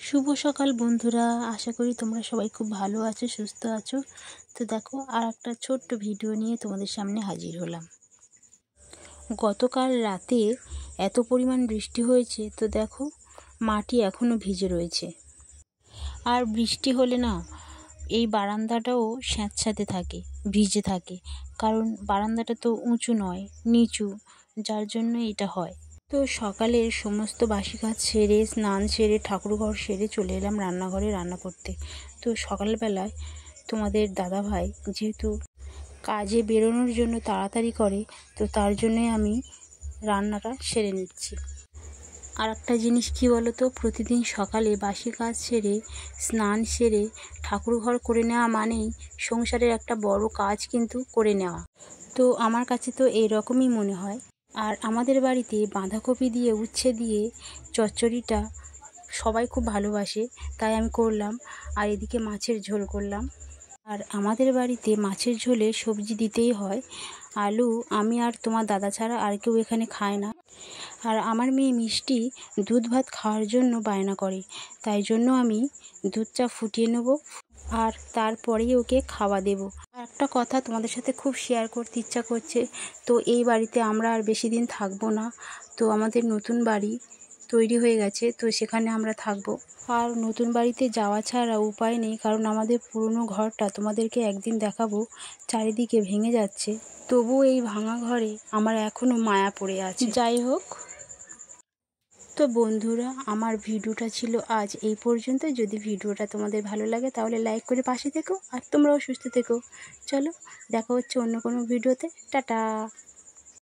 শুভ সকাল বন্ধুরা, আশা করি তোমরা সবাই খুব ভালো আছো, সুস্থ আছো। তো দেখো, আর একটা ছোট্ট ভিডিও নিয়ে তোমাদের সামনে হাজির হলাম। গতকাল রাতে এত পরিমাণ বৃষ্টি হয়েছে, তো দেখো মাটি এখনও ভিজে রয়েছে। আর বৃষ্টি হলে না, এই বারান্দাটাও স্যাঁতস্যাঁতে থাকে, ভিজে থাকে, কারণ বারান্দাটা তো উঁচু নয়, নিচু, যার জন্য এটা হয়। তো সকালে সমস্ত বাসি কাজ সেরে, স্নান সেরে, ঠাকুরঘর সেরে চলে এলাম রান্নাঘরে রান্না করতে। তো সকালবেলায় তোমাদের দাদাভাই যেহেতু কাজে বেরোনোর জন্য তাড়াতাড়ি করে, তো তার জন্যই আমি রান্নাটা সেরে নিচ্ছি। আর একটা জিনিস কি বলো তো, প্রতিদিন সকালে বাসি কাজ সেরে, স্নান সেরে, ঠাকুরঘর করে নেওয়া মানেই সংসারের একটা বড় কাজ কিন্তু করে নেওয়া। তো আমার কাছে তো এইরকমই মনে হয়। আর আমাদের বাড়িতে বাঁধাকপি দিয়ে উচ্ছে দিয়ে চচ্চড়িটা সবাই খুব ভালোবাসে, তাই আমি করলাম। আর এদিকে মাছের ঝোল করলাম। আর আমাদের বাড়িতে মাছের ঝোলে সবজি দিতেই হয়। আলু আমি আর তোমার দাদা ছাড়া আর কেউ এখানে খায় না। আর আমার মেয়ে মিষ্টি দুধ ভাত খাওয়ার জন্য বায়না করে, তাই জন্য আমি দুধ চা ফুটিয়ে নেব, আর তারপরেই ওকে খাওয়া দেব। আর একটা কথা তোমাদের সাথে খুব শেয়ার করতে ইচ্ছা করছে। তো এই বাড়িতে আমরা আর বেশি দিন থাকবো না। তো আমাদের নতুন বাড়ি তৈরি হয়ে গেছে, তো সেখানে আমরা থাকবো। আর নতুন বাড়িতে যাওয়া ছাড়া উপায় নেই, কারণ আমাদের পুরনো ঘরটা তোমাদেরকে একদিন দেখাবো, চারিদিকে ভেঙে যাচ্ছে। তবুও এই ভাঙা ঘরে আমার এখনও মায়া পড়ে আছে। যাই হোক, তো বন্ধুরা, আমার ভিডিওটা ছিল আজ এই পর্যন্ত। যদি ভিডিওটা তোমাদের ভালো লাগে তাহলে লাইক করে পাশে থেকো, আর তোমরাও সুস্থ থেকো। চলো, দেখা হচ্ছে অন্য কোনো ভিডিওতে। টাটা।